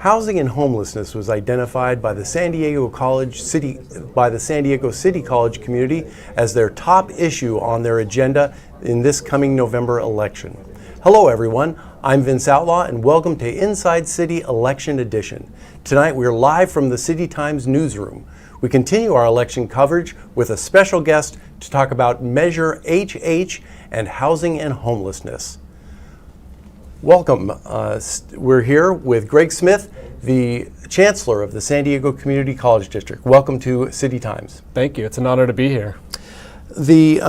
Housing and homelessness was identified by the San Diego City College community as their top issue on their agenda in this coming November election. Hello everyone, I'm Vince Outlaw and welcome to Inside City Election Edition. Tonight we're live from the City Times newsroom. We continue our election coverage with a special guest to talk about Measure HH and housing and homelessness. Welcome. We're here with Greg Smith, the Chancellor of the San Diego Community College District. Welcome to City Times. Thank you. It's an honor to be here. The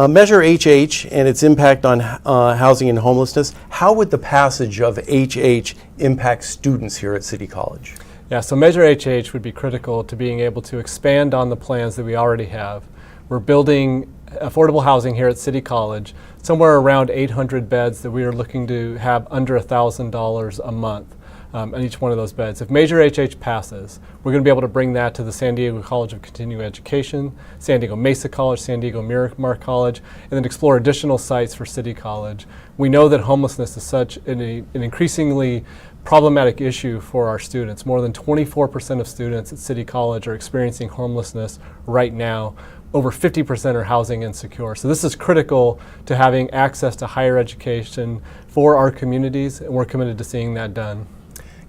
Measure HH and its impact on housing and homelessness, how would the passage of HH impact students here at City College? Yeah, so Measure HH would be critical to being able to expand on the plans that we already have. We're building affordable housing here at City College, somewhere around 800 beds that we are looking to have under $1,000 a month on each one of those beds. If Measure HH passes, we're going to be able to bring that to the San Diego College of Continuing Education, San Diego Mesa College, San Diego Miramar College, and then explore additional sites for City College. We know that homelessness is such an increasingly problematic issue for our students. More than 24% of students at City College are experiencing homelessness right now. Over 50% are housing insecure. So this is critical to having access to higher education for our communities, and we're committed to seeing that done.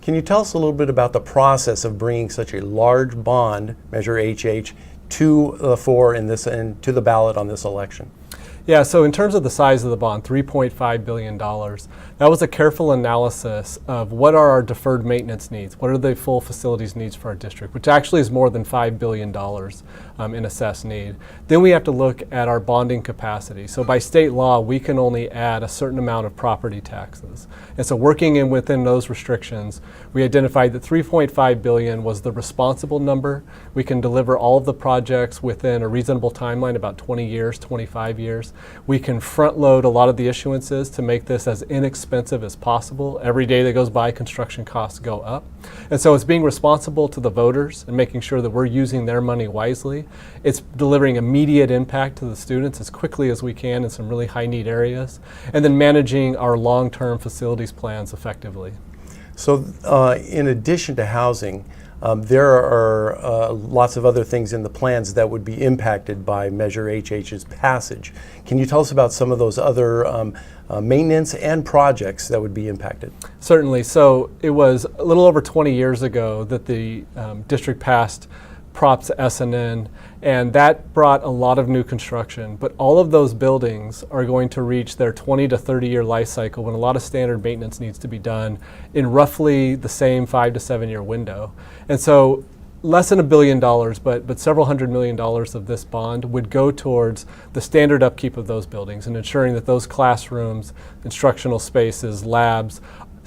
Can you tell us a little bit about the process of bringing such a large bond, Measure HH, to the fore in this and to the ballot on this election? Yeah, so in terms of the size of the bond, $3.5 billion, that was a careful analysis of what are our deferred maintenance needs, what are the full facilities needs for our district, which actually is more than $5 billion in assessed need. Then we have to look at our bonding capacity. So by state law, we can only add a certain amount of property taxes. And so working within those restrictions, we identified that $3.5 billion was the responsible number. We can deliver all of the projects within a reasonable timeline, about 20 years, 25 years. We can front load a lot of the issuances to make this as inexpensive as possible. Every day that goes by, construction costs go up. And so it's being responsible to the voters and making sure that we're using their money wisely. It's delivering immediate impact to the students as quickly as we can in some really high need areas, and then managing our long-term facilities plans effectively. So in addition to housing, there are lots of other things in the plans that would be impacted by Measure HH's passage. Can you tell us about some of those other maintenance and projects that would be impacted? Certainly. So it was a little over 20 years ago that the district passed Props SNN, and that brought a lot of new construction. But all of those buildings are going to reach their 20 to 30 year life cycle when a lot of standard maintenance needs to be done in roughly the same 5 to 7 year window. And so less than $1 billion, but several $100 million of this bond would go towards the standard upkeep of those buildings and ensuring that those classrooms, instructional spaces, labs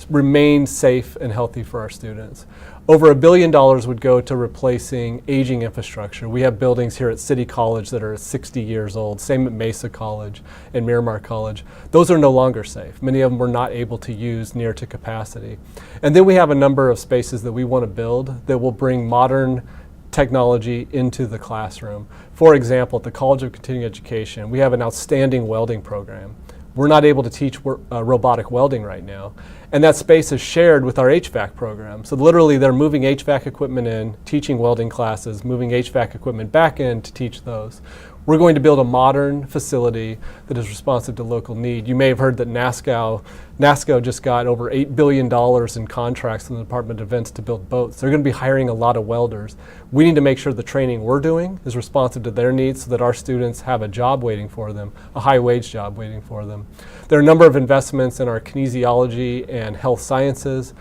remain safe and healthy for our students. Over $1 billion would go to replacing aging infrastructure. We have buildings here at City College that are 60 years old, same at Mesa College and Miramar College. Those are no longer safe. Many of them we're not able to use near to capacity. And then we have a number of spaces that we want to build that will bring modern technology into the classroom. For example, at the College of Continuing Education, we have an outstanding welding program. We're not able to teach robotic welding right now. And that space is shared with our HVAC program. So literally they're moving HVAC equipment in, teaching welding classes, moving HVAC equipment back in to teach those. We're going to build a modern facility that is responsive to local need. You may have heard that NASCO just got over $8 billion in contracts from the Department of Defense to build boats. They're going to be hiring a lot of welders. We need to make sure the training we're doing is responsive to their needs so that our students have a job waiting for them, a high wage job waiting for them. There are a number of investments in our kinesiology and health sciences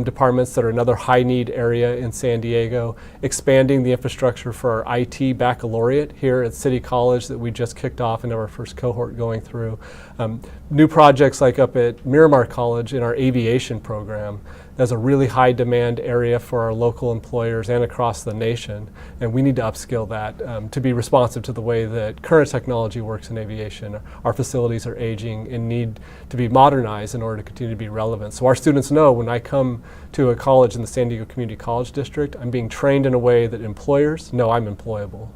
departments that are another high need area in San Diego, expanding the infrastructure for our IT baccalaureate here at City College that we just kicked off and have our first cohort going through. New projects like up at Miramar College in our aviation program. That's a really high demand area for our local employers and across the nation, and we need to upskill that to be responsive to the way that current technology works in aviation. Our facilities are aging and need to be modernized in order to continue to be relevant. So our students know when I come to a college in the San Diego Community College District, I'm being trained in a way that employers know I'm employable.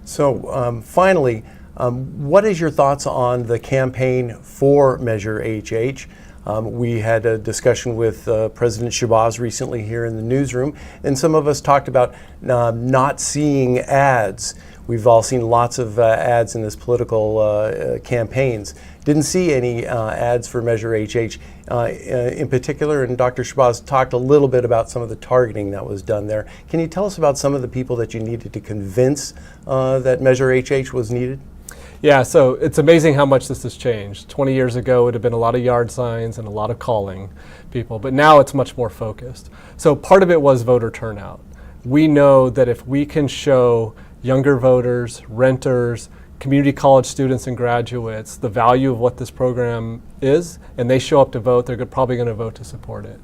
So finally, what is your thoughts on the campaign for Measure HH? We had a discussion with President Shabazz recently here in the newsroom, and some of us talked about not seeing ads. We've all seen lots of ads in this political campaigns. Didn't see any ads for Measure HH in particular, and Dr. Shabazz talked a little bit about some of the targeting that was done there. Can you tell us about some of the people that you needed to convince that Measure HH was needed? Yeah, so it's amazing how much this has changed. 20 years ago, it would have been a lot of yard signs and a lot of calling people, but now it's much more focused. So part of it was voter turnout. We know that if we can show younger voters, renters, community college students and graduates the value of what this program is, and they show up to vote, they're probably going to vote to support it.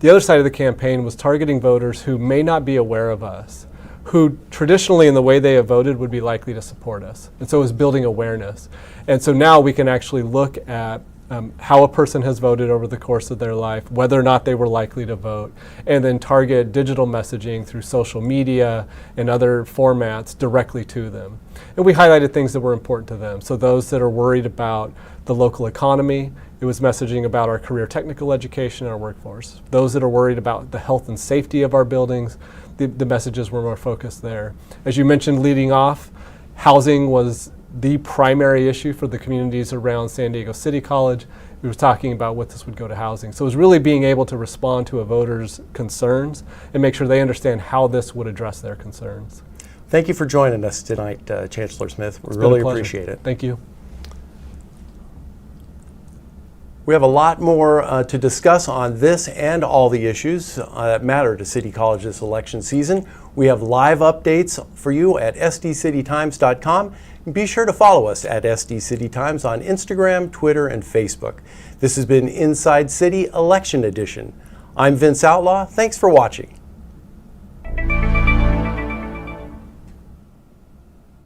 The other side of the campaign was targeting voters who may not be aware of us, who traditionally in the way they have voted would be likely to support us. And so it was building awareness. And so now we can actually look at how a person has voted over the course of their life, whether or not they were likely to vote, and then target digital messaging through social media and other formats directly to them. And we highlighted things that were important to them. So those that are worried about the local economy, it was messaging about our career technical education and our workforce. Those that are worried about the health and safety of our buildings, the messages were more focused there. As you mentioned leading off, housing was the primary issue for the communities around San Diego City College. We were talking about what this would go to housing. So it was really being able to respond to a voter's concerns and make sure they understand how this would address their concerns. Thank you for joining us tonight, Chancellor Smith. We really appreciate it. Thank you. We have a lot more to discuss on this and all the issues that matter to City College this election season. We have live updates for you at sdcitytimes.com. And be sure to follow us at SDCityTimes on Instagram, Twitter, and Facebook. This has been Inside City Election Edition. I'm Vince Outlaw. Thanks for watching.